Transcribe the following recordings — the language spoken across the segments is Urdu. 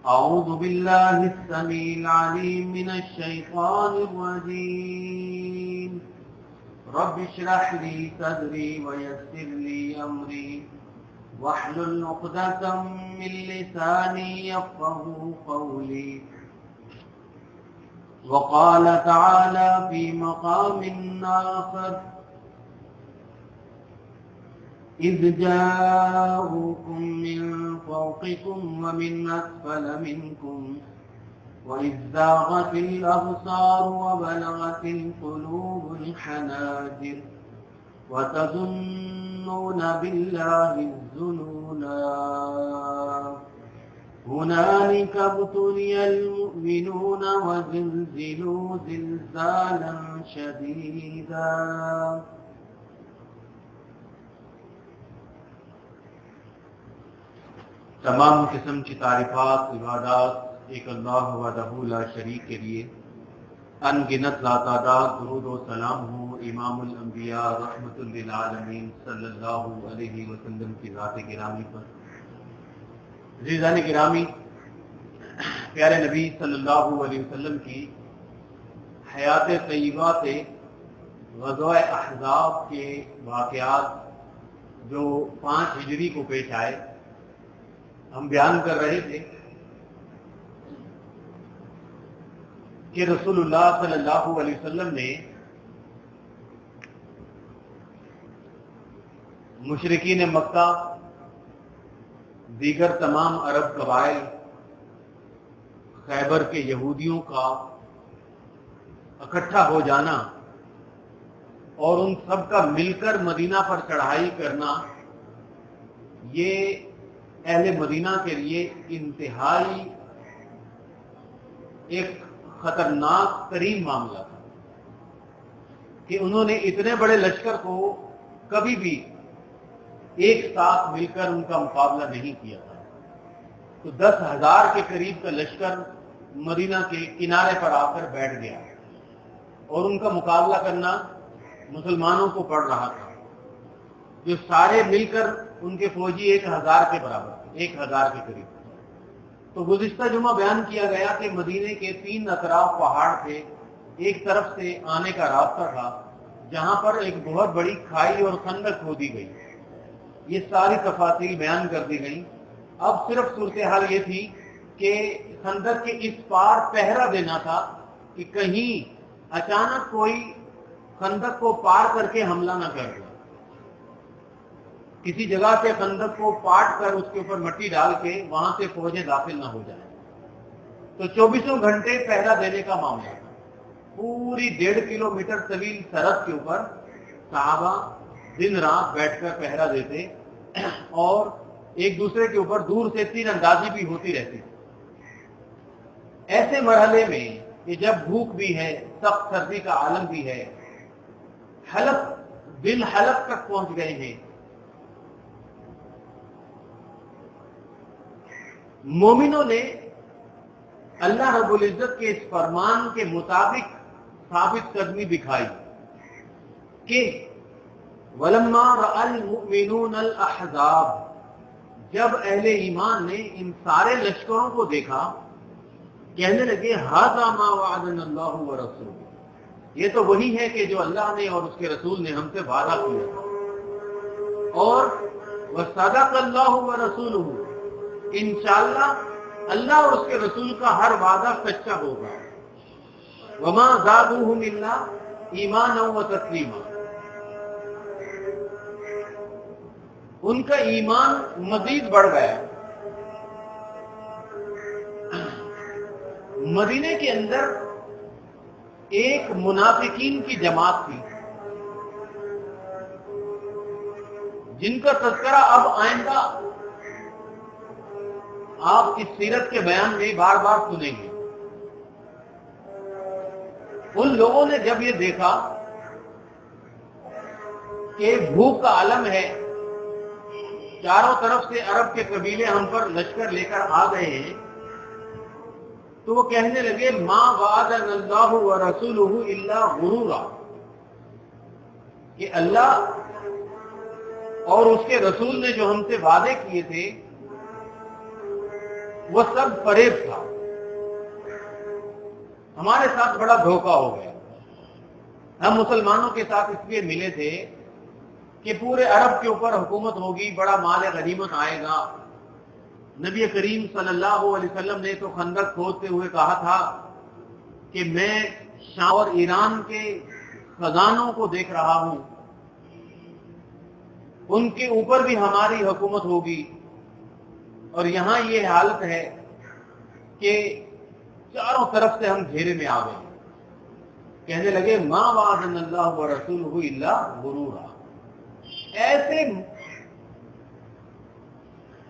أعوذ بالله السميع العليم من الشيطان الرجيم رب اشرح لي صدري ويسر لي أمري واحلل عقدة من لساني يفقهوا قولي وقال تعالى في مقام آخر إذ جاءوكم من فوقكم ومن أسفل منكم وإذ زاغت الأبصار وبلغت القلوب الحناجر وتظنون بالله الظنونا هنالك ابتلي المؤمنون وزلزلوا زلزالا شديدا. تمام قسم کی تعریفات عبادات ایک اللہ وحدہ لا شریک کے لیے، ان گنت لاتعداد درود و سلام ہو امام الانبیاء رحمت للعالمین صلی اللہ علیہ وسلم کی ذات گرامی پر۔ عزیزان گرامی، پیارے نبی صلی اللہ علیہ وسلم کی حیات طیبہ سے غزوہ احزاب کے واقعات جو 5 ہجری کو پیش آئے ہم بیان کر رہے تھے کہ رسول اللہ صلی اللہ علیہ وسلم نے مشرکین مکہ، دیگر تمام عرب قبائل، خیبر کے یہودیوں کا اکٹھا ہو جانا اور ان سب کا مل کر مدینہ پر چڑھائی کرنا، یہ اہل مدینہ کے لیے انتہائی ایک خطرناک ترین معاملہ تھا کہ انہوں نے اتنے بڑے لشکر کو کبھی بھی ایک ساتھ مل کر ان کا مقابلہ نہیں کیا تھا۔ تو 10,000 کے قریب کا لشکر مدینہ کے کنارے پر آ کر بیٹھ گیا اور ان کا مقابلہ کرنا مسلمانوں کو پڑ رہا تھا، جو سارے مل کر ان کے فوجی 1,000 کے برابر تھے، 1,000 کے قریب۔ تو گزشتہ جمعہ بیان کیا گیا کہ مدینے کے 3 اطراف پہاڑ تھے، ایک طرف سے آنے کا راستہ تھا جہاں پر ایک بہت بڑی کھائی اور خندق کھودی گئی۔ یہ ساری تفاصیل بیان کر دی گئی۔ اب صرف صورتحال یہ تھی کہ خندق کے اس پار پہرا دینا تھا کہ کہیں اچانک کوئی خندق کو پار کر کے حملہ نہ کر دے، کسی جگہ سے خندق کو پاٹ کر اس کے اوپر مٹی ڈال کے وہاں سے فوجیں داخل نہ ہو جائیں۔ تو 24 گھنٹے پہرا دینے کا معاملہ تھا۔ پوری 1.5 کلومیٹر طویل سرحد کے اوپر صحابہ دن رات بیٹھ کر پہرا دیتے اور ایک دوسرے کے اوپر دور سے تیر اندازی بھی ہوتی رہتی۔ ایسے مرحلے میں کہ جب بھوک بھی ہے، سخت سردی کا عالم بھی ہے، حلق دل حلق تک پہنچ گئے ہیں، مومنوں نے اللہ رب العزت کے اس فرمان کے مطابق ثابت قدمی دکھائی کہ وَلَمَّا رَأَى الْمُؤْمِنُونَ الْأَحْزَابَ، جب اہل ایمان نے ان سارے لشکروں کو دیکھا، کہنے لگے هَذَا مَا وَعَدَنَا اللَّهُ وَرَسُولُهُ، یہ تو وہی ہے کہ جو اللہ نے اور اس کے رسول نے ہم سے وعدہ کیا، اور وَصَدَقَ اللَّهُ وَرَسُولُهُ، انشاءاللہ اللہ اور اس کے رسول کا ہر وعدہ سچا ہوگا۔ وَمَا زَادُوهُمْ إِلَّا إِيمَانًا وَتَسْلِيمًا، ان کا ایمان مزید بڑھ گیا۔ مدینے کے اندر ایک منافقین کی جماعت تھی جن کا تذکرہ اب آئندہ آپ اس سیرت کے بیان میں بار بار سنیں گے۔ ان لوگوں نے جب یہ دیکھا کہ بھوک کا عالم ہے، چاروں طرف سے عرب کے قبیلے ہم پر لشکر لے کر آ گئے ہیں، تو وہ کہنے لگے ما وعدنا اللہ ورسولہ الا غرورا، کہ اللہ اور اس کے رسول نے جو ہم سے وعدے کیے تھے وہ سب فریب تھا. ہمارے ساتھ بڑا دھوکہ ہو گیا. ہم مسلمانوں کے ساتھ اس لیے ملے تھے کہ پورے عرب کے اوپر حکومت ہوگی, بڑا مال غنیمت آئے گا. نبی کریم صلی اللہ علیہ وسلم نے تو خندق کھودتے ہوئے کہا تھا کہ میں شام اور ایران کے خزانوں کو دیکھ رہا ہوں, ان کے اوپر بھی ہماری حکومت ہوگی. اور یہاں یہ حالت ہے کہ چاروں طرف سے ہم گھیرے میں آ گئے. کہنے لگے ما وعدنا اللہ ورسولہ الا غرورا. ایسے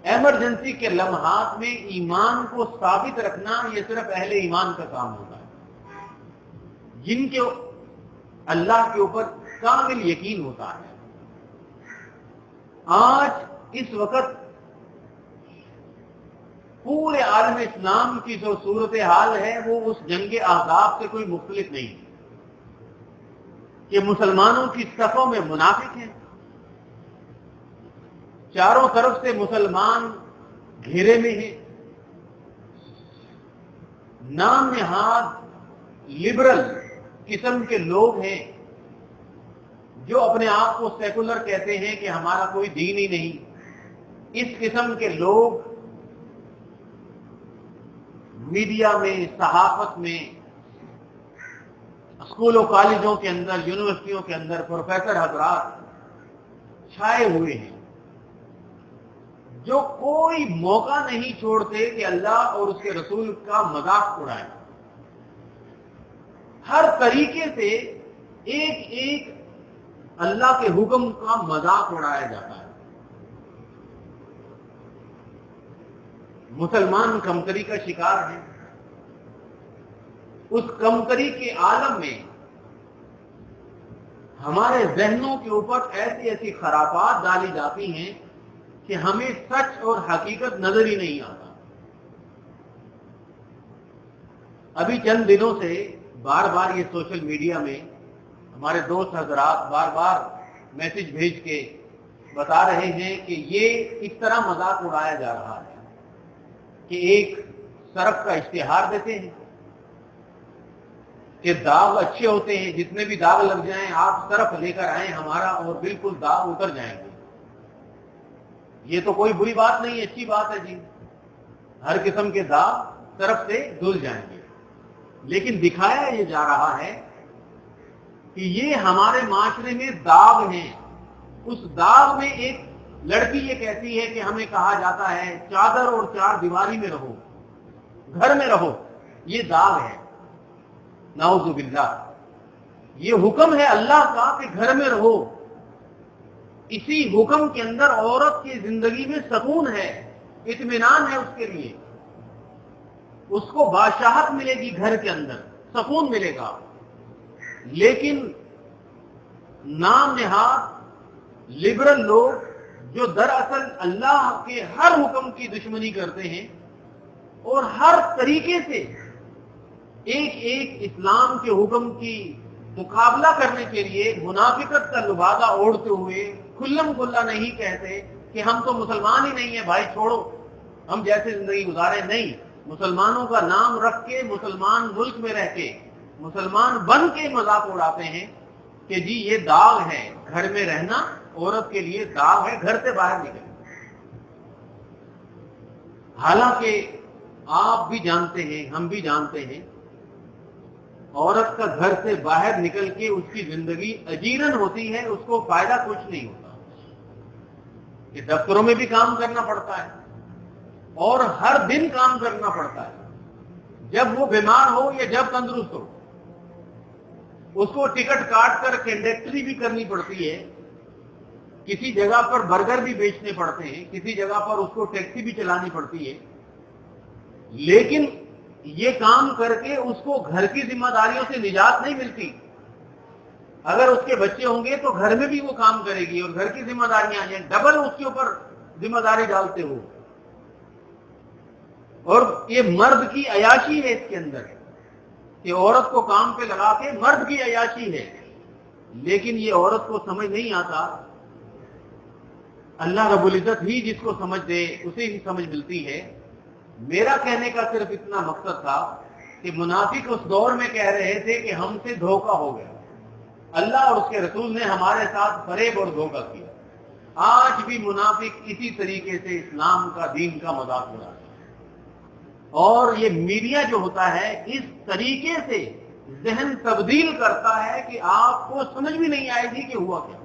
ایمرجنسی کے لمحات میں ایمان کو ثابت رکھنا یہ صرف اہل ایمان کا کام ہوتا ہے, جن کے اللہ کے اوپر کامل یقین ہوتا ہے. آج اس وقت پورے عالم اسلام کی جو صورتحال ہے وہ اس جنگ احزاب سے کوئی مختلف نہیں کہ مسلمانوں کی صفوں میں منافق ہیں, چاروں طرف سے مسلمان گھیرے میں ہیں. نام نہاد لبرل قسم کے لوگ ہیں جو اپنے آپ کو سیکولر کہتے ہیں کہ ہمارا کوئی دین ہی نہیں. اس قسم کے لوگ میڈیا میں, صحافت میں, اسکولوں کالجوں کے اندر, یونیورسٹیوں کے اندر پروفیسر حضرات چھائے ہوئے ہیں جو کوئی موقع نہیں چھوڑتے کہ اللہ اور اس کے رسول کا مذاق اڑائیں. ہر طریقے سے ایک ایک اللہ کے حکم کا مذاق اڑایا جاتا ہے. مسلمان کمتری کا شکار ہیں. اس کمتری کے عالم میں ہمارے ذہنوں کے اوپر ایسی ایسی خرافات ڈالی جاتی ہیں کہ ہمیں سچ اور حقیقت نظر ہی نہیں آتا. ابھی چند دنوں سے بار بار یہ سوشل میڈیا میں ہمارے دوست حضرات بار بار میسج بھیج کے بتا رہے ہیں کہ یہ اس طرح مذاق اڑایا جا رہا ہے کہ ایک سرف کا اشتہار دیتے ہیں کہ داغ اچھے ہوتے ہیں, جتنے بھی داغ لگ جائیں آپ سرف لے کر آئیں ہمارا اور بالکل داغ اتر جائیں گے. یہ تو کوئی بری بات نہیں, اچھی بات ہے جی, ہر قسم کے داغ سرف سے دھل جائیں گے. لیکن دکھایا یہ جا رہا ہے کہ یہ ہمارے معاشرے میں داغ ہیں. اس داغ میں ایک لڑکی یہ کہتی ہے کہ ہمیں کہا جاتا ہے چادر اور چار دیواری میں رہو, گھر میں رہو. یہ داغ ہے, نعوذ باللہ. یہ حکم ہے اللہ کا کہ گھر میں رہو. اسی حکم کے اندر عورت کی زندگی میں سکون ہے, اطمینان ہے اس کے لیے. اس کو بادشاہت ملے گی, گھر کے اندر سکون ملے گا. لیکن نام نہاد لبرل لوگ جو دراصل اللہ کے ہر حکم کی دشمنی کرتے ہیں اور ہر طریقے سے ایک ایک اسلام کے حکم کی مقابلہ کرنے کے لیے منافقت کا لبادہ اوڑھتے ہوئے کھلم کھلا نہیں کہتے کہ ہم تو مسلمان ہی نہیں ہیں بھائی, چھوڑو ہم جیسے زندگی گزارے. نہیں, مسلمانوں کا نام رکھ کے, مسلمان ملک میں رہ کے, مسلمان بن کے مذاق اڑاتے ہیں کہ جی یہ داغ ہے, گھر میں رہنا عورت کے لیے داغ ہے, گھر سے باہر نکلنا. حالانکہ آپ بھی جانتے ہیں, ہم بھی جانتے ہیں, عورت کا گھر سے باہر نکل کے اس کی زندگی اجیرن ہوتی ہے, اس کو فائدہ کچھ نہیں ہوتا. کہ دفتروں میں بھی کام کرنا پڑتا ہے اور ہر دن کام کرنا پڑتا ہے, جب وہ بیمار ہو یا جب تندرست ہو. اس کو ٹکٹ کاٹ کر کنڈکٹری بھی کرنی پڑتی ہے, کسی جگہ پر برگر بھی بیچنے پڑتے ہیں, کسی جگہ پر اس کو ٹیکسی بھی چلانی پڑتی ہے. لیکن یہ کام کر کے اس کو گھر کی ذمہ داریوں سے نجات نہیں ملتی. اگر اس کے بچے ہوں گے تو گھر میں بھی وہ کام کرے گی اور گھر کی ذمہ داریاں آ جائیں, ڈبل اس کے اوپر ذمہ داری ڈالتے ہو. اور یہ مرد کی عیاشی ہے اس کے اندر کہ عورت کو کام پہ لگا کے مرد کی عیاشی ہے. لیکن یہ عورت کو سمجھ نہیں آتا. اللہ رب العزت ہی جس کو سمجھ دے اسے ہی سمجھ ملتی ہے. میرا کہنے کا صرف اتنا مقصد تھا کہ منافق اس دور میں کہہ رہے تھے کہ ہم سے دھوکہ ہو گیا، اللہ اور اس کے رسول نے ہمارے ساتھ فریب اور دھوکہ کیا۔ آج بھی منافق اسی طریقے سے اسلام کا، دین کا مذاق اڑاتے ہیں، اور یہ میڈیا جو ہوتا ہے اس طریقے سے ذہن تبدیل کرتا ہے کہ آپ کو سمجھ بھی نہیں آئے گی کہ ہوا کیا۔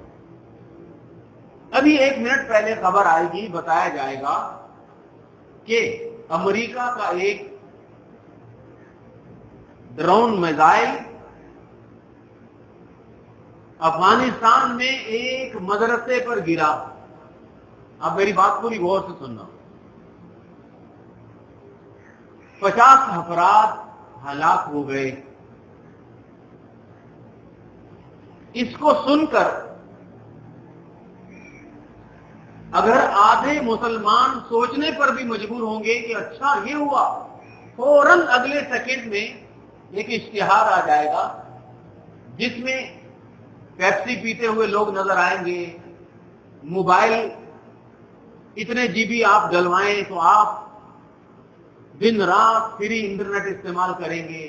ابھی 1 منٹ پہلے خبر آئے گی، بتایا جائے گا کہ امریکہ کا ایک ڈرون میزائل افغانستان میں ایک مدرسے پر گرا۔ اب میری بات پوری غور سے سننا، 50 افراد ہلاک ہو گئے۔ اس کو سن کر اگر آدھے مسلمان سوچنے پر بھی مجبور ہوں گے کہ اچھا یہ ہوا، فوراً اگلے سیکنڈ میں ایک اشتہار آ جائے گا جس میں پیپسی پیتے ہوئے لوگ نظر آئیں گے، موبائل اتنے جی بی آپ ڈلوائیں تو آپ دن رات فری انٹرنیٹ استعمال کریں گے،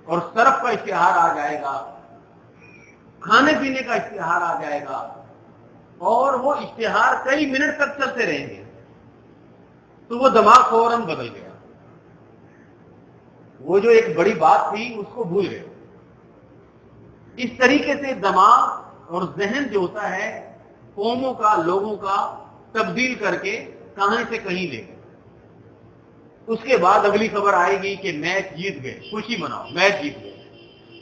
اور صرف کا اشتہار آ جائے گا، کھانے پینے کا اشتہار آ جائے گا، اور وہ اشتہار کئی منٹ تک چلتے رہیں گے۔ تو وہ دماغ فوراً بدل گیا، وہ جو ایک بڑی بات تھی اس کو بھول گئے۔ اس طریقے سے دماغ اور ذہن جو ہوتا ہے قوموں کا، لوگوں کا تبدیل کر کے کہاں سے کہیں لے گئے۔ اس کے بعد اگلی خبر آئے گی کہ میچ جیت گئے، خوشی مناؤ، میچ جیت گئے،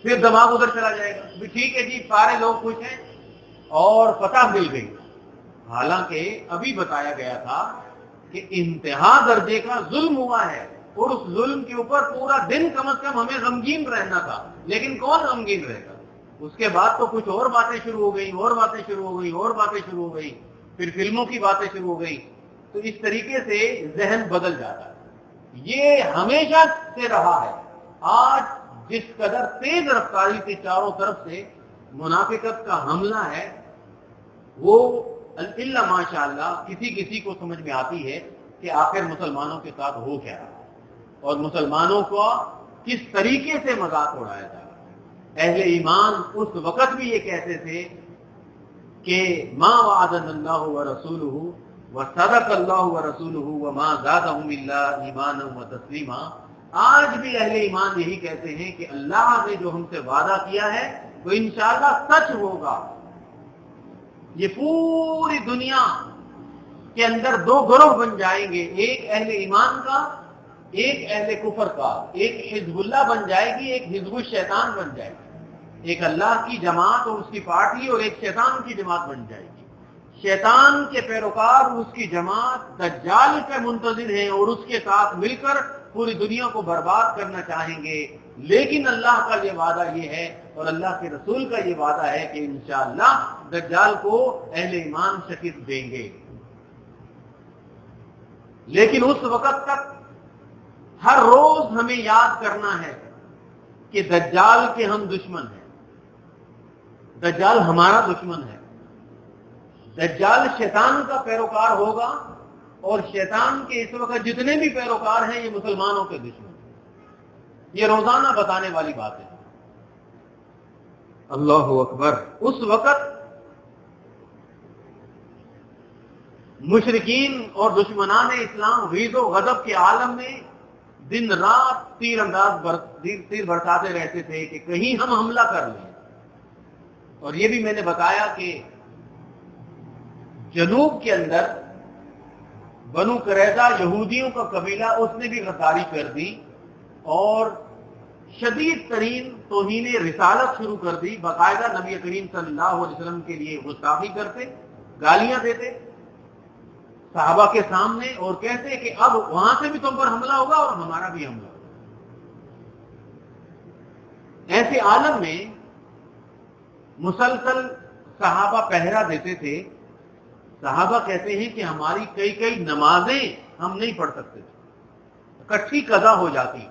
پھر دماغ ادھر چلا جائے گا، بھی ٹھیک ہے جی سارے لوگ خوش ہیں اور فتح مل گئی۔ حالانکہ ابھی بتایا گیا تھا کہ انتہا درجے کا ظلم ہوا ہے، اور اس ظلم کے اوپر پورا دن کم از کم ہمیں غمگین رہنا تھا، لیکن کون غمگین رہے گا؟ اس کے بعد تو کچھ اور باتیں شروع ہو گئی، اور باتیں شروع ہو گئی، اور باتیں شروع ہو گئی، پھر فلموں کی باتیں شروع ہو گئی۔ تو اس طریقے سے ذہن بدل جاتا ہے۔ یہ ہمیشہ سے رہا ہے۔ آج جس قدر تیز رفتاری سے چاروں طرف سے منافقت کا حملہ ہے، وہ اللہ ماشاء اللہ کسی کسی کو سمجھ میں آتی ہے کہ آخر مسلمانوں کے ساتھ ہو کیا رہا اور مسلمانوں کو کس طریقے سے مذاق اڑایا جا رہا ہے۔ اہل ایمان اس وقت بھی یہ کہتے تھے کہ ما وعدنا اللہ ورسولہ وصدق اللہ ورسولہ وما زادهم الا ایمانا وتسلیما۔ آج بھی اہل ایمان یہی کہتے ہیں کہ اللہ نے جو ہم سے وعدہ کیا ہے وہ انشاءاللہ سچ ہوگا۔ یہ پوری دنیا کے اندر 2 گروہ بن جائیں گے، ایک اہل ایمان کا، ایک اہل کفر کا، ایک حزب اللہ بن جائے گی، ایک حزب الشیطان بن جائے گی، ایک اللہ کی جماعت اور اس کی پارٹی اور ایک شیطان کی جماعت بن جائے گی۔ شیطان کے پیروکار اور اس کی جماعت دجال پہ منتظر ہیں اور اس کے ساتھ مل کر پوری دنیا کو برباد کرنا چاہیں گے، لیکن اللہ کا یہ وعدہ یہ ہے اور اللہ کے رسول کا یہ وعدہ ہے کہ انشاءاللہ دجال کو اہل ایمان شکست دیں گے۔ لیکن اس وقت تک ہر روز ہمیں یاد کرنا ہے کہ دجال کے ہم دشمن ہیں، دجال ہمارا دشمن ہے، دجال شیطان کا پیروکار ہوگا، اور شیطان کے اس وقت جتنے بھی پیروکار ہیں یہ مسلمانوں کے دشمن ہیں۔ یہ روزانہ بتانے والی بات ہے۔ اللہ اکبر۔ اس وقت مشرکین اور دشمنان اسلام غیظ و غضب کے عالم میں دن رات تیر برساتے رہتے تھے کہ کہیں ہم حملہ کر لیں۔ اور یہ بھی میں نے بتایا کہ جنوب کے اندر بنو قریظہ یہودیوں کا قبیلہ، اس نے بھی غداری کر دی اور شدید ترین توہین رسالت شروع کر دی۔ باقاعدہ نبی کریم صلی اللہ علیہ وسلم کے لیے گستاخی کرتے، گالیاں دیتے صحابہ کے سامنے، اور کہتے کہ اب وہاں سے بھی تم پر حملہ ہوگا اور ہمارا بھی حملہ ہوگا۔ ایسے عالم میں مسلسل صحابہ پہرا دیتے تھے۔ صحابہ کہتے ہیں کہ ہماری کئی نمازیں ہم نہیں پڑھ سکتے تھے، اکٹھی قضا ہو جاتی،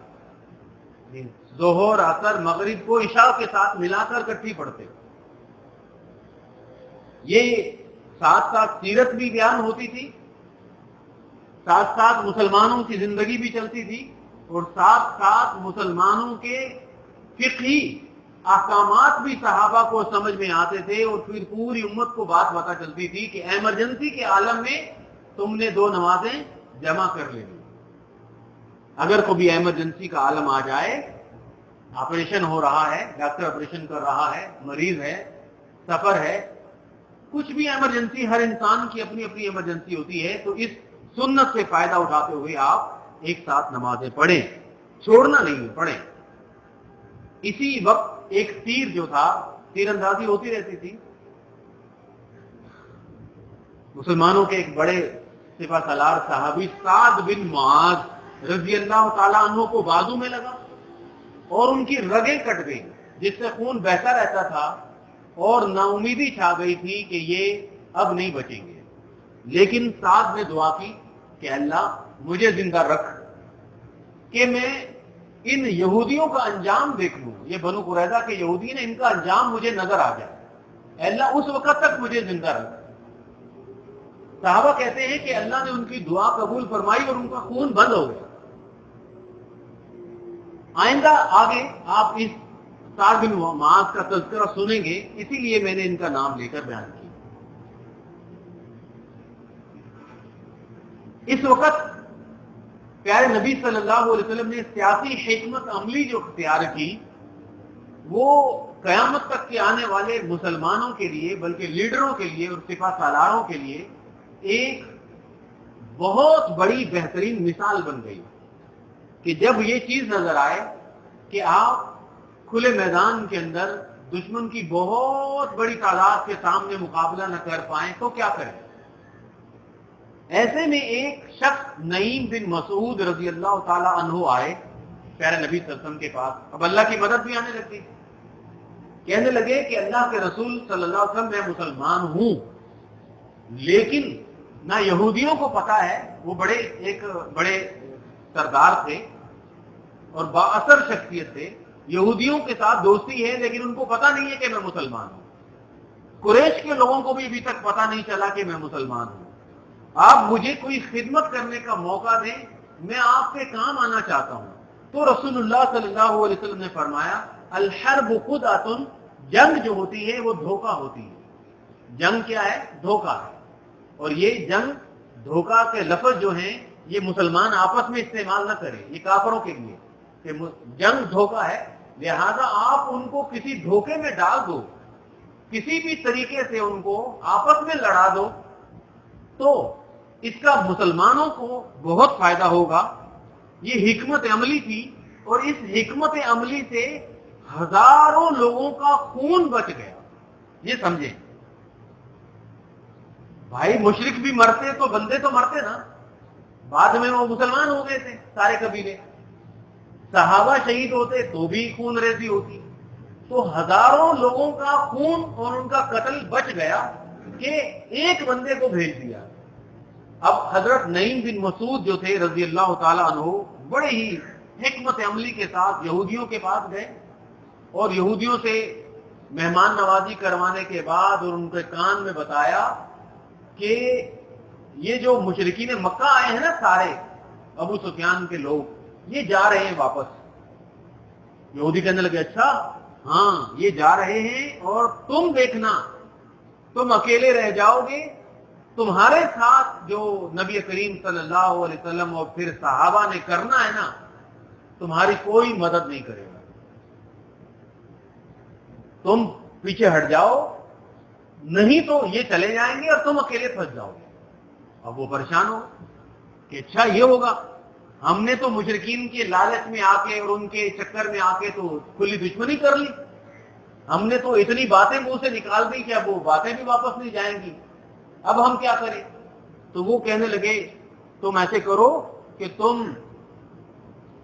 ظہر، عصر، مغرب کو عشاء کے ساتھ ملا کر اکٹھی پڑھتے۔ یہ ساتھ ساتھ سیرت بھی بیان ہوتی تھی، ساتھ ساتھ مسلمانوں کی زندگی بھی چلتی تھی اور ساتھ ساتھ مسلمانوں کے فقہی احکامات بھی صحابہ کو سمجھ میں آتے تھے، اور پھر پوری امت کو بات پتہ چلتی تھی کہ ایمرجنسی کے عالم میں تم نے 2 نمازیں جمع کر لینی۔ اگر کوئی ایمرجنسی کا عالم آ جائے، آپریشن ہو رہا ہے، ڈاکٹر آپریشن کر رہا ہے، مریض ہے، سفر ہے، کچھ بھی ایمرجنسی، ہر انسان کی اپنی اپنی ایمرجنسی ہوتی ہے، تو اس سنت سے فائدہ اٹھاتے ہوئے آپ ایک ساتھ نمازیں پڑھیں، چھوڑنا نہیں، پڑھیں۔ اسی وقت ایک تیر جو تھا، تیر اندازی ہوتی رہتی تھی، مسلمانوں کے ایک بڑے سپہ سالار صحابی سعد بن معاذ رضی اللہ تعالیٰ عنہ کو بازو میں لگا اور ان کی رگیں کٹ گئی، جس سے خون بہتا رہتا تھا، اور نا امیدی چھا گئی تھی کہ یہ اب نہیں بچیں گے۔ لیکن سعد نے دعا کی کہ اللہ مجھے زندہ رکھ کہ میں ان یہودیوں کا انجام دیکھ لوں، یہ بنو قریظہ کے یہودی نے، ان کا انجام مجھے نظر آ جائے، اے اللہ اس وقت تک مجھے زندہ رکھ۔ صحابہ کہتے ہیں کہ اللہ نے ان کی دعا قبول فرمائی اور ان کا خون بند ہو گیا۔ آئندہ آگے آپ اس سعد بن معاذ کا تذکرہ سنیں گے، اسی لیے میں نے ان کا نام لے کر بیان کیا۔ اس وقت پیارے نبی صلی اللہ علیہ وسلم نے سیاسی حکمت عملی جو اختیار کی، وہ قیامت تک کے آنے والے مسلمانوں کے لیے، بلکہ لیڈروں کے لیے اور سپہ سالاروں کے لیے ایک بہت بڑی بہترین مثال بن گئی کہ جب یہ چیز نظر آئے کہ آپ کھلے میدان کے اندر دشمن کی بہت بڑی تعداد کے سامنے مقابلہ نہ کر پائیں تو کیا کریں۔ ایسے میں ایک شخص نعیم بن مسعود رضی اللہ تعالی عنہ آئے پیارے نبی صلی اللہ علیہ وسلم کے پاس۔ اب اللہ کی مدد بھی آنے لگی، کہنے لگے کہ اللہ کے رسول صلی اللہ علیہ وسلم میں مسلمان ہوں، لیکن نہ یہودیوں کو پتا ہے، وہ ایک بڑے سردار تھے اور با اثر شخصیت تھے، یہودیوں کے ساتھ دوستی ہے لیکن ان کو پتا نہیں ہے کہ میں مسلمان ہوں۔ قریش کے لوگوں کو بھی ابھی تک پتا نہیں چلا کہ میں مسلمان ہوں۔ آپ مجھے کوئی خدمت کرنے کا موقع دیں، میں آپ کے کام آنا چاہتا ہوں۔ تو رسول اللہ صلی اللہ علیہ وسلم نے فرمایا الحرب خدعۃ، جنگ جو ہوتی ہے وہ دھوکہ ہوتی ہے۔ جنگ کیا ہے؟ دھوکہ ہے، اور یہ جنگ دھوکہ کے لفظ جو ہیں یہ مسلمان آپس میں استعمال نہ کریں، یہ کافروں کے لیے کہ جنگ دھوکہ ہے، لہذا آپ ان کو کسی دھوکے میں ڈال دو، کسی بھی طریقے سے ان کو آپس میں لڑا دو، تو اس کا مسلمانوں کو بہت فائدہ ہوگا۔ یہ حکمت عملی تھی، اور اس حکمت عملی سے ہزاروں لوگوں کا خون بچ گیا۔ یہ سمجھیں بھائی، مشرک بھی مرتے تو بندے تو مرتے نا، بعد میں وہ مسلمان ہو گئے تھے سارے قبیلے، صحابہ شہید ہوتے تو بھی خون ریزی ہوتی، تو ہزاروں لوگوں کا خون اور ان کا قتل بچ گیا کہ ایک بندے کو بھیج دیا۔ اب حضرت نعیم بن مسعود جو تھے رضی اللہ تعالی عنہ، بڑے ہی حکمت عملی کے ساتھ یہودیوں کے پاس گئے، اور یہودیوں سے مہمان نوازی کروانے کے بعد اور ان کے کان میں بتایا کہ یہ جو مشرکین مکہ آئے ہیں نا، سارے ابو سفیان کے لوگ، یہ جا رہے ہیں واپس۔ یہودی کہنے لگے اچھا ہاں یہ جا رہے ہیں، اور تم دیکھنا تم اکیلے رہ جاؤ گے، تمہارے ساتھ جو نبی کریم صلی اللہ علیہ وسلم اور پھر صحابہ نے کرنا ہے نا، تمہاری کوئی مدد نہیں کرے گا، تم پیچھے ہٹ جاؤ، نہیں تو یہ چلے جائیں گے اور تم اکیلے پھنس جاؤ گے۔ اب وہ پریشان ہو کہ اچھا یہ ہوگا، ہم نے تو مشرکین کے لالچ میں آ کے اور ان کے چکر میں آ کے تو کھلی دشمنی کر لی، ہم نے تو اتنی باتیں منہ سے نکال دی کہ اب وہ باتیں بھی واپس نہیں جائیں گی، اب ہم کیا کریں؟ تو وہ کہنے لگے تم ایسے کرو کہ تم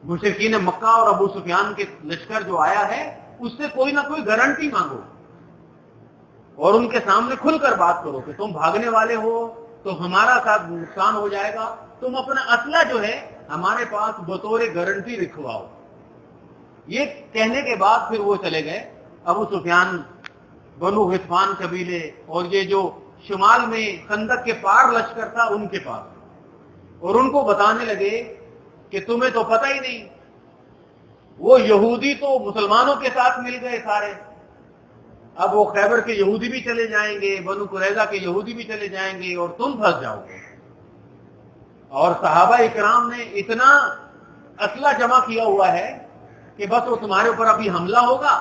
مشرکین مکہ اور ابو سفیان کے لشکر جو آیا ہے اس سے کوئی نہ کوئی گارنٹی مانگو، اور ان کے سامنے کھل کر بات کرو کہ تم بھاگنے والے ہو تو ہمارا ساتھ نقصان ہو جائے گا، تم اپنا اسلحہ جو ہے ہمارے پاس بطور گارنٹی رکھواؤ۔ یہ کہنے کے بعد پھر وہ چلے گئے، ابو سفیان، بنو غطفان قبیلے اور یہ جو شمال میں خندق کے پار لشکر تھا ان کے پاس، اور ان کو بتانے لگے کہ تمہیں تو پتہ ہی نہیں، وہ یہودی تو مسلمانوں کے ساتھ مل گئے سارے، اب وہ خیبر کے یہودی بھی چلے جائیں گے، بنو قریظہ کے یہودی بھی چلے جائیں گے اور تم پھنس جاؤ گے۔ اور صحابہ اکرام نے اتنا اسلحہ جمع کیا ہوا ہے کہ بس وہ تمہارے اوپر ابھی حملہ ہوگا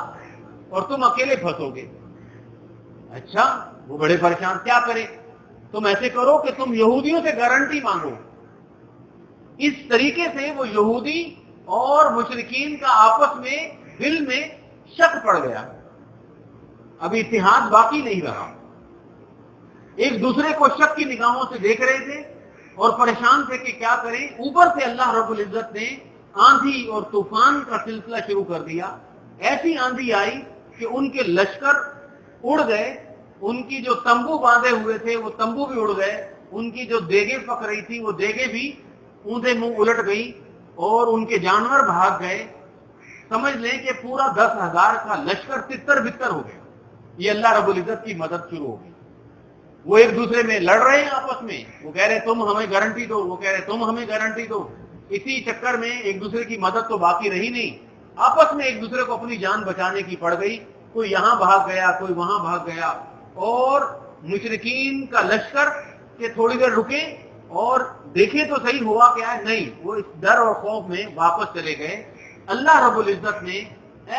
اور تم اکیلے پھنسو گے۔ اچھا، وہ بڑے پریشان، کیا کریں؟ تم ایسے کرو کہ تم یہودیوں سے گارنٹی مانگو۔ اس طریقے سے وہ یہودی اور مشرکین کا آپس میں دل میں شک پڑ گیا، ابھی اتحاد باقی نہیں رہا، ایک دوسرے کو شک کی نگاہوں سے دیکھ رہے تھے اور پریشان تھے کہ کیا کریں۔ اوپر سے اللہ رب العزت نے آندھی اور طوفان کا سلسلہ شروع کر دیا، ایسی آندھی آئی کہ ان کے لشکر اڑ گئے، ان کی جو تمبو باندھے ہوئے تھے وہ تمبو بھی اڑ گئے، ان کی جو دیگیں پک رہی تھی وہ دیگیں بھی اوندا منہ الٹ گئی اور ان کے جانور بھاگ گئے۔ سمجھ لیں کہ پورا 10,000 کا لشکر تتر بتر ہو گیا۔ یہ اللہ رب العزت کی مدد شروع ہو گئی۔ وہ ایک دوسرے میں لڑ رہے ہیں آپس میں، وہ کہہ رہے تم ہمیں گارنٹی دو، وہ کہہ رہے تم ہمیں گارنٹی دو۔ اسی چکر میں ایک دوسرے کی مدد تو باقی رہی نہیں، آپس میں ایک دوسرے کو اپنی جان بچانے کی پڑ گئی، کوئی یہاں بھاگ گیا، کوئی وہاں بھاگ گیا، اور مشرکین کا لشکر کہ تھوڑی دیر رکے اور دیکھیں تو صحیح ہوا کیا ہے، نہیں، وہ اس ڈر اور خوف میں واپس چلے گئے۔ اللہ رب العزت نے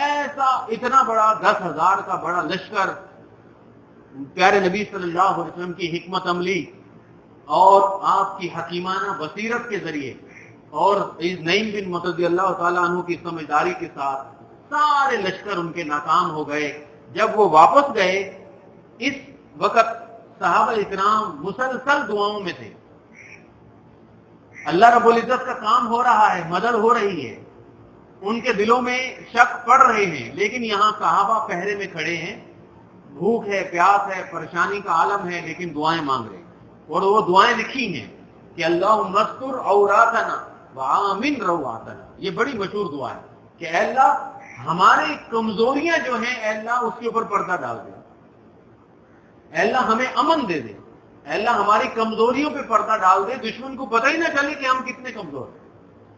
ایسا اتنا بڑا 10,000 کا بڑا لشکر پیارے نبی صلی اللہ علیہ وسلم کی حکمت عملی اور آپ کی حکیمانہ بصیرت کے ذریعے اور نعیم بن رضی اللہ تعالیٰ عنہ کی سمجھداری کے ساتھ سارے لشکر ان کے ناکام ہو گئے۔ جب وہ واپس گئے، اس وقت صحابہ اکرام مسلسل دعاؤں میں تھے، اللہ رب العزت کا کام ہو رہا ہے، مدد ہو رہی ہے، ان کے دلوں میں شک پڑ رہے ہیں، لیکن یہاں صحابہ پہرے میں کھڑے ہیں، بھوک ہے، پیاس ہے، پریشانی کا عالم ہے، لیکن دعائیں مانگ رہے ہیں۔ اور وہ دعائیں لکھی ہیں کہ اللہم استر عوراتنا وآمن رواتنا، یہ بڑی مشہور دعا ہے کہ اے اللہ ہماری کمزوریاں جو ہیں اے اللہ اس کے اوپر پردہ ڈال دے، اے اللہ ہمیں امن دے دے، اے اللہ ہماری کمزوریوں پہ پردہ ڈال دے، دشمن کو پتہ ہی نہ چلے کہ ہم کتنے کمزور ہیں۔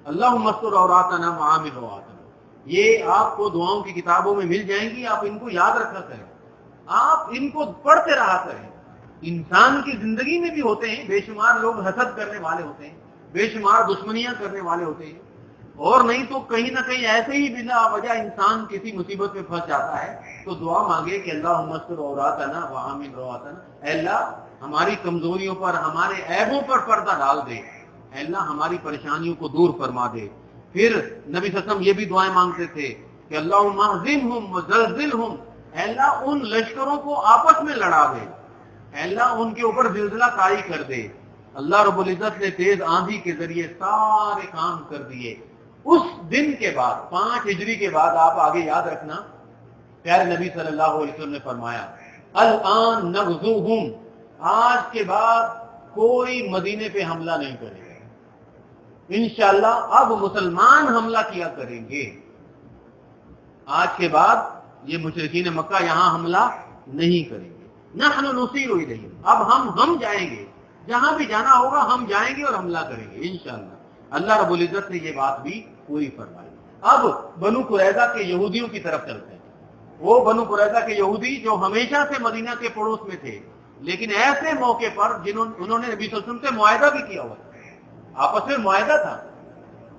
اللہم استر عوراتنا وآمن رواتنا، یہ آپ کو دعاؤں کی کتابوں میں مل جائیں گی، آپ ان کو یاد رکھا کریں، آپ ان کو پڑھتے رہا کریں۔ انسان کی زندگی میں بھی ہوتے ہیں بے شمار لوگ حسد کرنے والے ہوتے ہیں، بے شمار دشمنیاں کرنے والے ہوتے ہیں، اور نہیں تو کہیں نہ کہیں ایسے ہی بلا وجہ انسان کسی مصیبت میں پھنس جاتا ہے، تو دعا مانگے کہ اللہم استر عوراتنا وآمن رواتنا، اے اللہ ہماری کمزوریوں پر، ہمارے عیبوں پر پردہ ڈال دے، اے اللہ ہماری پریشانیوں کو دور فرما دے۔ پھر نبی صلی اللہ علیہ وسلم یہ بھی دعائیں مانگتے تھے کہ اللہم اہزمہم وزلزلہم، اے اللہ ان لشکروں کو آپس میں لڑا دے، اے اللہ ان کے اوپر زلزلہ طاری کر دے۔ اللہ رب العزت نے تیز آندھی کے ذریعے سارے کام کر دیے۔ اس دن کے بعد 5 ہجری کے بعد آپ آگے یاد رکھنا، پیارے نبی صلی اللہ علیہ وسلم نے فرمایا الآن نغزوہم، آج کے بعد کوئی مدینے پہ حملہ نہیں کرے گا، انشاءاللہ اب مسلمان حملہ کیا کریں گے، آج کے بعد یہ مشرکین مکہ یہاں حملہ نہیں کریں گے، نحن نصیر الیہم، اب ہم جائیں گے، جہاں بھی جانا ہوگا ہم جائیں گے اور حملہ کریں گے انشاءاللہ۔ اللہ رب العزت نے یہ بات بھی پوری فرمائی۔ اب بنو قریظہ کے یہودیوں کی طرف چلتے ہیں۔ وہ بنو قریظہ کے یہودی جو ہمیشہ سے مدینہ کے پڑوس میں تھے، لیکن ایسے موقع پر انہوں نے نبی صلی اللہ علیہ وسلم سے معاہدہ بھی کیا ہوا تھا، آپس میں معاہدہ تھا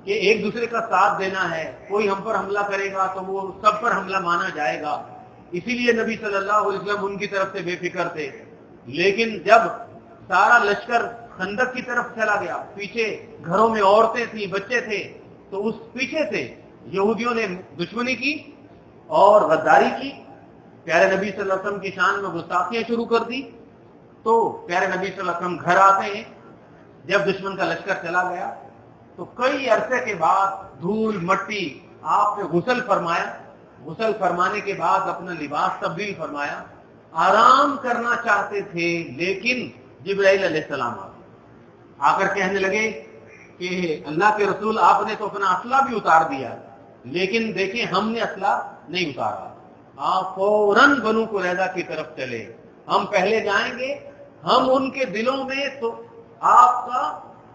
کہ ایک دوسرے کا ساتھ دینا ہے، کوئی ہم پر حملہ کرے گا تو وہ سب پر حملہ مانا جائے گا، اسی لیے نبی صلی اللہ علیہ وسلم ان کی طرف سے بے فکر تھے۔ لیکن جب سارا لشکر خندق کی طرف چلا گیا، پیچھے گھروں میں عورتیں تھیں، بچے تھے، تو اس پیچھے سے یہودیوں نے دشمنی کی اور غداری کی، پیارے نبی صلی اللہ علیہ وسلم کی شان میں گستاخیاں شروع کر دی۔ تو پیارے نبی صلی اللہ علیہ وسلم گھر آتے ہیں، جب دشمن کا لشکر چلا گیا تو کئی عرصے کے بعد دھول مٹی آپ نے غسل فرمایا، غسل فرمانے کے بعد اپنا لباس تبدیل فرمایا، آرام کرنا چاہتے تھے، لیکن جبرائیل علیہ السلام آ کر کہنے لگے کہ اللہ کے رسول آپ نے تو اپنا اسلحہ بھی اتار دیا، لیکن دیکھیں ہم نے اسلحہ نہیں اتارا، آپ فوراً بنو قریظہ کی طرف چلے، ہم پہلے جائیں گے، ہم ان کے دلوں میں تو آپ کا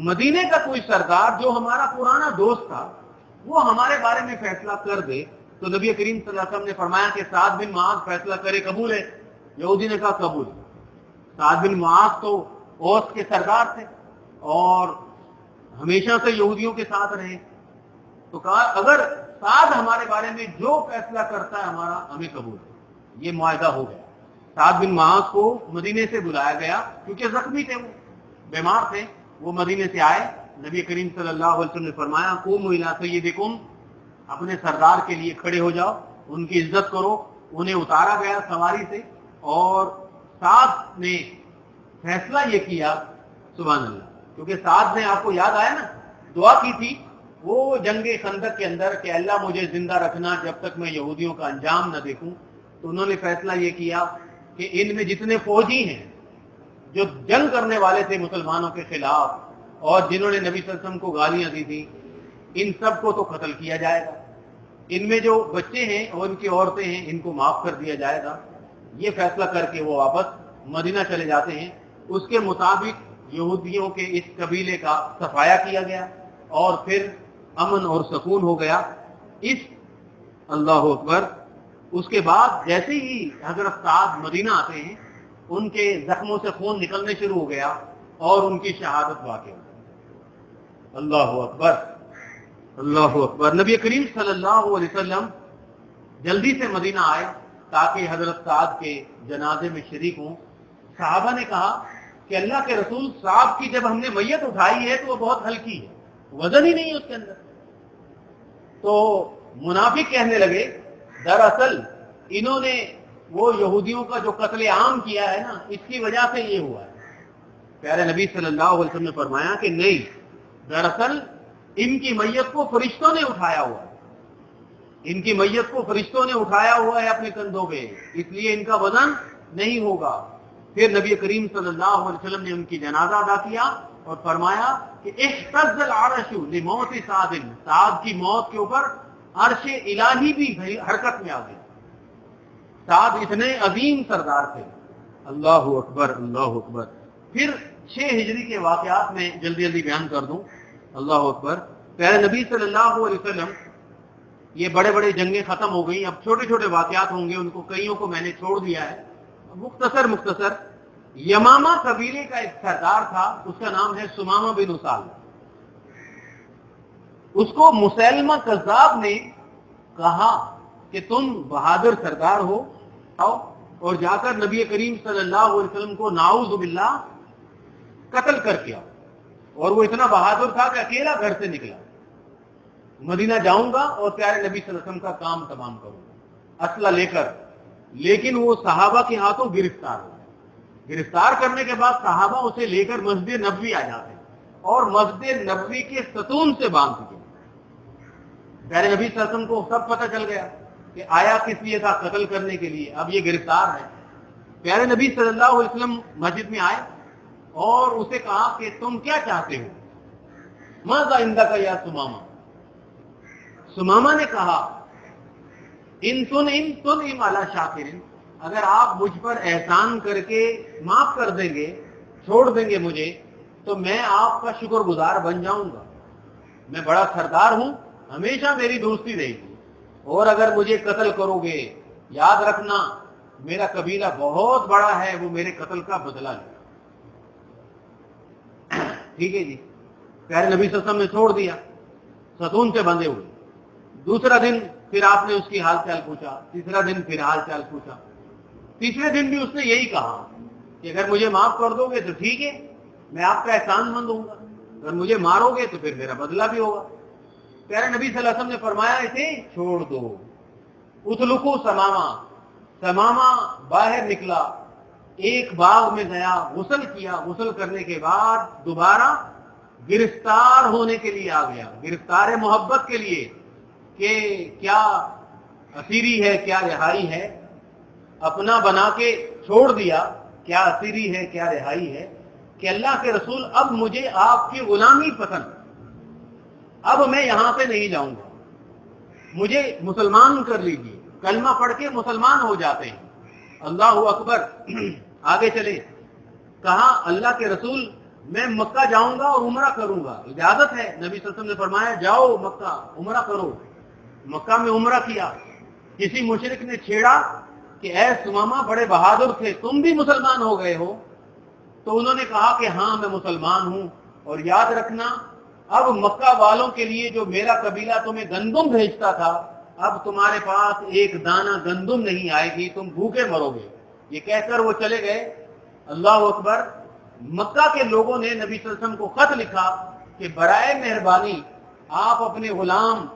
مدینے کا کوئی سردار جو ہمارا پرانا دوست تھا وہ ہمارے بارے میں فیصلہ کر دے تو نبی کریم صلی اللہ علیہ وسلم نے فرمایا کہ سعد بن معاذ فیصلہ کرے، قبول ہے؟ یہودی نے کہا قبول۔ سعد بن معاذ تو اوس کے سردار تھے اور ہمیشہ سے یہودیوں کے ساتھ رہے، تو کہا اگر سعد ہمارے بارے میں جو فیصلہ کرتا ہے ہمارا ہمیں قبول ہے۔ یہ معاہدہ ہو گیا۔ سعد بن معاذ کو مدینے سے بلایا گیا کیونکہ زخمی تھے، وہ بیمار تھے، وہ مدینے سے آئے۔ نبی کریم صلی اللہ علیہ وسلم نے فرمایا قوموا الی سیدکم، اپنے سردار کے لیے کھڑے ہو جاؤ، ان کی عزت کرو۔ انہیں اتارا گیا سواری سے اور سعد نے فیصلہ یہ کیا، سبحان اللہ، کیونکہ سعد نے، آپ کو یاد آیا نا، دعا کی تھی وہ جنگ خندق کے اندر کہ اللہ مجھے زندہ رکھنا جب تک میں یہودیوں کا انجام نہ دیکھوں۔ تو انہوں نے فیصلہ یہ کیا کہ ان میں جتنے فوجی ہیں جو جنگ کرنے والے تھے مسلمانوں کے خلاف اور جنہوں نے نبی صلی اللہ علیہ وسلم کو گالیاں دی تھی، ان سب کو تو قتل کیا جائے گا، ان میں جو بچے ہیں اور ان کی عورتیں ہیں ان کو معاف کر دیا جائے گا۔ یہ فیصلہ کر کے وہ واپس مدینہ چلے جاتے ہیں۔ اس کے مطابق یہودیوں کے اس قبیلے کا صفایا کیا گیا اور پھر امن اور سکون ہو گیا۔ اس اللہ اکبر، اس کے بعد جیسے ہی حضرت سعد مدینہ آتے ہیں ان کے زخموں سے خون نکلنے شروع ہو گیا اور ان کی شہادت واقع ہو گئی۔ اللہ اکبر، اللہ اکبر۔ نبی کریم صلی اللہ علیہ وسلم جلدی سے مدینہ آئے تاکہ حضرت سعد کے جنازے میں شریک ہوں۔ صحابہ نے کہا کہ اللہ کے رسول، صاحب کی جب ہم نے میت اٹھائی ہے تو وہ بہت ہلکی ہے، وزن ہی نہیں ہے اس کے اندر۔ تو منافق کہنے لگے دراصل انہوں نے وہ یہودیوں کا جو قتل عام کیا ہے نا، اس کی وجہ سے یہ ہوا ہے۔ پیارے نبی صلی اللہ علیہ وسلم نے فرمایا کہ نہیں، دراصل ان کی میت کو فرشتوں نے اٹھایا ہوا ہے، ان کی میت کو فرشتوں نے اٹھایا ہوا ہے اپنے کندھوں پہ، اس لیے ان کا وزن نہیں ہوگا۔ پھر نبی کریم صلی اللہ علیہ وسلم نے ان کی جنازہ ادا کیا اور فرمایا کہ اہتز العرش لموت سعد، سعد کی موت کے اوپر عرش الہی بھی حرکت میں آ گئی۔ سعد اتنے عظیم سردار تھے۔ اللہ اکبر، اللہ اکبر۔ پھر 6 ہجری کے واقعات میں جلدی جلدی بیان کر دوں۔ اللہ اکبر۔ پیارے نبی صلی اللہ علیہ وسلم، یہ بڑے بڑے جنگیں ختم ہو گئی، اب چھوٹے چھوٹے واقعات ہوں گے، ان کو کئیوں کو میں نے چھوڑ دیا ہے، مختصر۔ یمامہ قبیلے کا ایک سردار تھا، اس کا نام ہے سمامہ بن اسال۔ اس کو مسیلمہ کذاب نے کہا کہ تم بہادر سردار ہو، آؤ اور جا کر نبی کریم صلی اللہ علیہ وسلم کو نعوذ باللہ قتل کر کے آؤ۔ اور وہ اتنا بہادر تھا کہ اکیلا گھر سے نکلا، مدینہ جاؤں گا اور پیارے نبی صلی اللہ علیہ وسلم کا کام تمام کروں گا اسلحہ لے کر۔ لیکن وہ صحابہ کے ہاتھوں گرفتار ہو گیا۔ گرفتار کرنے کے بعد صحابہ اسے لے کر مسجد نبوی آ جاتے اور مسجد نبوی کے ستون سے باندھ چکے۔ پیارے نبی صلی اللہ علیہ وسلم کو سب پتہ چل گیا کہ آیا کس لیے تھا، قتل کرنے کے لیے، اب یہ گرفتار ہے۔ پیارے نبی صلی اللہ علیہ وسلم مسجد میں آئے اور اسے کہا کہ تم کیا چاہتے ہو؟ ماذا عندک یا سمامہ؟ سمامہ نے کہا ان تنعم علی شاکر، اگر آپ مجھ پر احسان کر کے معاف کر دیں گے، چھوڑ دیں گے مجھے، تو میں آپ کا شکر گزار بن جاؤں گا۔ میں بڑا سردار ہوں، ہمیشہ میری دوستی رہے گی، اور اگر مجھے قتل کرو گے، یاد رکھنا میرا قبیلہ بہت بڑا ہے، وہ میرے قتل کا بدلہ لے۔ ٹھیک ہے جی۔ پیارے نبی صلی اللہ علیہ وسلم نے چھوڑ دیا، ستون سے بندھے ہوئے۔ دوسرا دن پھر آپ نے اس کی حال چال پوچھا، تیسرا دن پھر حال چال پوچھا، تیسرے دن بھی اس نے یہی کہا کہ اگر مجھے معاف کر دو گے تو ٹھیک ہے، میں آپ کا احسان مند ہوں گا، اگر مجھے مارو گے تو پھر میرا بدلہ بھی ہوگا۔ پیارے نبی صلی اللہ علیہ وسلم نے فرمایا اسے چھوڑ دو۔ اتلقوا سمامہ، سمامہ باہر نکلا، ایک باغ میں گیا، غسل کیا، غسل کرنے کے بعد دوبارہ گرفتار ہونے کے لیے آ گیا، گرفتار محبت کے لیے کہ کیا اسیری ہے کیا رہائی ہے، اپنا بنا کے چھوڑ دیا، کیا اسیری ہے کیا رہائی ہے، کہ اللہ کے رسول اب مجھے آپ کی غلامی پسند، اب میں یہاں سے نہیں جاؤں گا، مجھے مسلمان کر لیجیے۔ کلمہ پڑھ کے مسلمان ہو جاتے ہیں۔ اللہ اکبر۔ آگے چلے، کہا اللہ کے رسول میں مکہ جاؤں گا اور عمرہ کروں گا، اجازت ہے، نبی صلی اللہ علیہ وسلم نے فرمایا جاؤ مکہ عمرہ کرو۔ مکہ میں عمرہ کیا، کسی مشرک نے چھیڑا کہ اے ثمامہ بڑے بہادر تھے، تم بھی مسلمان ہو گئے ہو؟ تو انہوں نے کہا کہ ہاں میں مسلمان ہوں، اور یاد رکھنا اب مکہ والوں کے لیے جو میرا قبیلہ تمہیں گندم بھیجتا تھا، اب تمہارے پاس ایک دانہ گندم نہیں آئے گی، تم بھوکے مرو گے۔ یہ کہہ کر وہ چلے گئے۔ اللہ اکبر۔ مکہ کے لوگوں نے نبی صلی اللہ علیہ وسلم کو خط لکھا کہ برائے مہربانی آپ اپنے غلام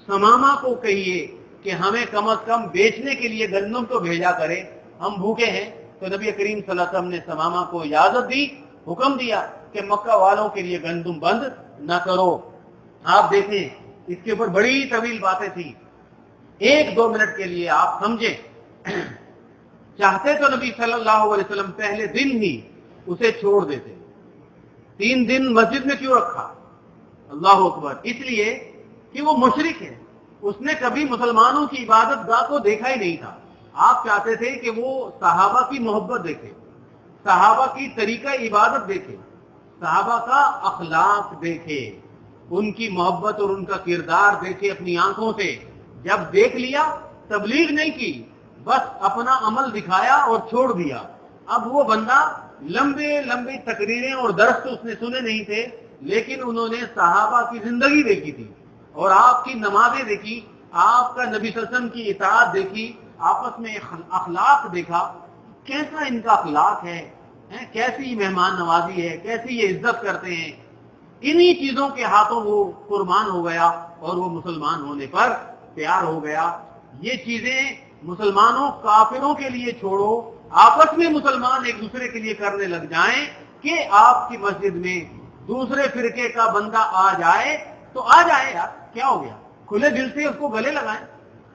ثمامہ کو کہیے کہ ہمیں کم از کم بیچنے کے لیے گندم تو بھیجا کرے، ہم بھوکے ہیں۔ تو نبی کریم صلی اللہ علیہ وسلم نے ثمامہ کو اجازت دی، حکم دیا کہ مکہ والوں کے لیے گندم بند نہ کرو۔ آپ دیکھیں اس کے اوپر بڑی طویل باتیں تھی، 1-2 منٹ کے لیے آپ سمجھیں۔ چاہتے تو نبی صلی اللہ علیہ وسلم پہلے دن ہی اسے چھوڑ دیتے، 3 دن مسجد میں کیوں رکھا؟ اللہ اکبر۔ اس لیے کہ وہ مشرک ہے، اس نے کبھی مسلمانوں کی عبادت گاہ کو دیکھا ہی نہیں تھا۔ آپ چاہتے تھے کہ وہ صحابہ کی محبت دیکھے، صحابہ کی طریقہ عبادت دیکھے، صحابہ کا اخلاق دیکھے، ان کی محبت اور ان کا کردار دیکھے اپنی آنکھوں سے۔ جب دیکھ لیا تبلیغ نہیں کی، بس اپنا عمل دکھایا اور چھوڑ دیا۔ اب وہ بندہ لمبے لمبی تقریریں اور درس تو اس نے سنے نہیں تھے، لیکن انہوں نے صحابہ کی زندگی دیکھی تھی، اور آپ کی نمازیں دیکھی، آپ کا نبی صلی اللہ علیہ وسلم کی اطاعت دیکھی، آپس میں اخلاق دیکھا، کیسا ان کا اخلاق ہے، کیسی مہمان نوازی ہے، کیسی یہ عزت کرتے ہیں۔ انہی چیزوں کے ہاتھوں وہ قربان ہو گیا اور وہ مسلمان ہونے پر تیار ہو گیا۔ یہ چیزیں مسلمانوں کافروں کے لیے چھوڑو، آپس میں مسلمان ایک دوسرے کے لیے کرنے لگ جائیں کہ آپ کی مسجد میں دوسرے فرقے کا بندہ آ جائے تو آ جائے، یار کیا ہو گیا، کھلے دل سے اس کو گلے لگائیں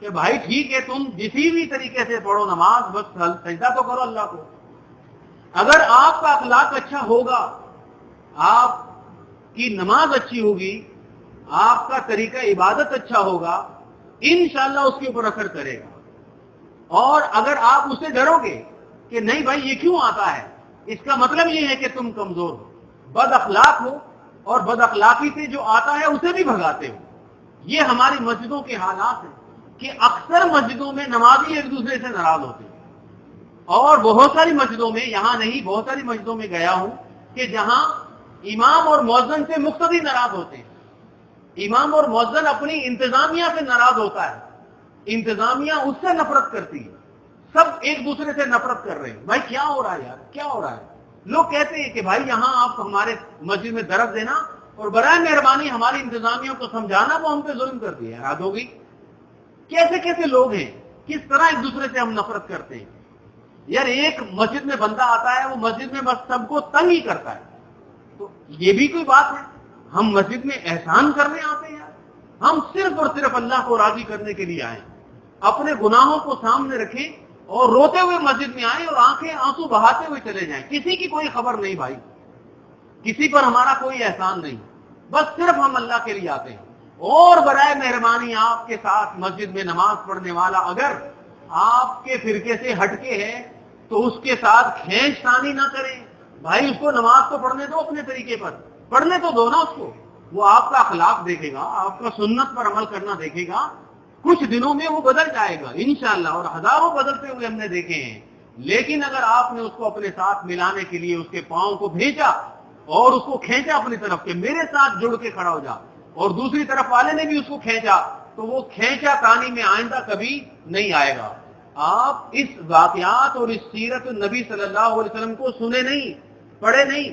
کہ بھائی ٹھیک ہے تم کسی بھی طریقے سے پڑھو نماز، بس سجدہ تو کرو اللہ کو۔ اگر آپ کا اخلاق اچھا ہوگا، آپ کی نماز اچھی ہوگی، آپ کا طریقہ عبادت اچھا ہوگا، انشاءاللہ اس کے اوپر اثر کرے گا۔ اور اگر آپ اسے ڈرو گے کہ نہیں بھائی یہ کیوں آتا ہے، اس کا مطلب یہ ہے کہ تم کمزور ہو، بد اخلاق ہو، اور بد اخلاقی سے جو آتا ہے اسے بھی بھگاتے ہو۔ یہ ہماری مسجدوں کے حالات ہیں کہ اکثر مسجدوں میں نمازی ایک دوسرے سے ناراض ہوتے ہیں، اور بہت ساری مسجدوں میں، یہاں نہیں بہت ساری مسجدوں میں گیا ہوں کہ جہاں امام اور مؤذن سے مقتدی ناراض ہوتے ہیں، امام اور مؤذن اپنی انتظامیہ سے ناراض ہوتا ہے، انتظامیہ اس سے نفرت کرتی ہے، سب ایک دوسرے سے نفرت کر رہے ہیں۔ بھائی کیا ہو رہا ہے یار، کیا ہو رہا ہے؟ لوگ کہتے ہیں کہ بھائی یہاں آپ ہمارے مسجد میں درس دینا اور برائے مہربانی ہماری انتظامیہ کو سمجھانا، وہ ہم پہ ظلم کر دیا، یاد ہوگی۔ کیسے کیسے لوگ ہیں، کس طرح ایک دوسرے سے ہم نفرت کرتے ہیں۔ یار ایک مسجد میں بندہ آتا ہے، وہ مسجد میں بس سب کو تنگ ہی کرتا ہے، تو یہ بھی کوئی بات ہے؟ ہم مسجد میں احسان کرنے آتے ہیں، ہم صرف اور صرف اللہ کو راضی کرنے کے لیے آئے، اپنے گناہوں کو سامنے رکھیں اور روتے ہوئے مسجد میں آئیں اور آنکھیں آنسو بہاتے ہوئے چلے جائیں، کسی کی کوئی خبر نہیں بھائی، کسی پر ہمارا کوئی احسان نہیں، بس صرف ہم اللہ کے لیے آتے ہیں۔ اور برائے مہربانی آپ کے ساتھ مسجد میں نماز پڑھنے والا اگر آپ کے فرقے سے ہٹ کے ہے تو اس کے ساتھ کھینچ تانی نہ کریں، بھائی اس کو نماز تو پڑھنے دو، اپنے طریقے پر پڑھنے تو دو نا اس کو، وہ آپ کا اخلاق دیکھے گا، آپ کا سنت پر عمل کرنا دیکھے گا، کچھ دنوں میں وہ بدل جائے گا انشاءاللہ، اور ہزاروں بدلتے ہوئے ہم نے دیکھے ہیں۔ لیکن اگر آپ نے اس کو اپنے ساتھ ملانے کے لیے اس کے پاؤں کو بھیجا اور اس کو کھینچا اپنی طرف کہ میرے ساتھ جڑ کے کھڑا ہو جا، اور دوسری طرف والے نے بھی اس کو کھینچا، تو وہ کھینچا تانی میں آئندہ کبھی نہیں آئے گا۔ آپ اس واقعات اور اس سیرت النبی صلی اللہ علیہ وسلم کو سنے نہیں، پڑھے نہیں،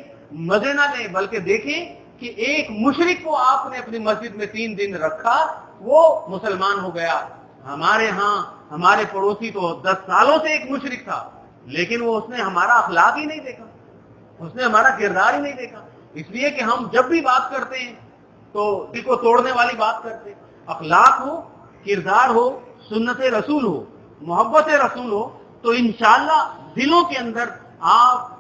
مزے نہ لیں، بلکہ دیکھیں کہ ایک مشرک کو آپ نے اپنی مسجد میں 3 دن رکھا، وہ مسلمان ہو گیا۔ ہمارے ہاں ہمارے پڑوسی تو 10 سالوں سے ایک مشرک تھا، لیکن وہ اس نے ہمارا اخلاق ہی نہیں دیکھا، اس نے ہمارا کردار ہی نہیں دیکھا۔ اس لیے کہ ہم جب بھی بات کرتے ہیں تو دل کو توڑنے والی بات کرتے ہیں۔ اخلاق ہو، کردار ہو، سنت رسول ہو، محبت رسول ہو، تو انشاءاللہ دلوں کے اندر آپ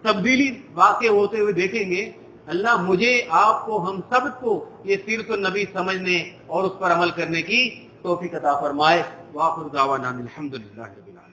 تبدیلی واقع ہوتے ہوئے دیکھیں گے۔ اللہ مجھے، آپ کو، ہم سب کو یہ سیرت النبی سمجھنے اور اس پر عمل کرنے کی توفیق عطا فرمائے۔ وآخر دعوانا الحمدللہ رب العالمین۔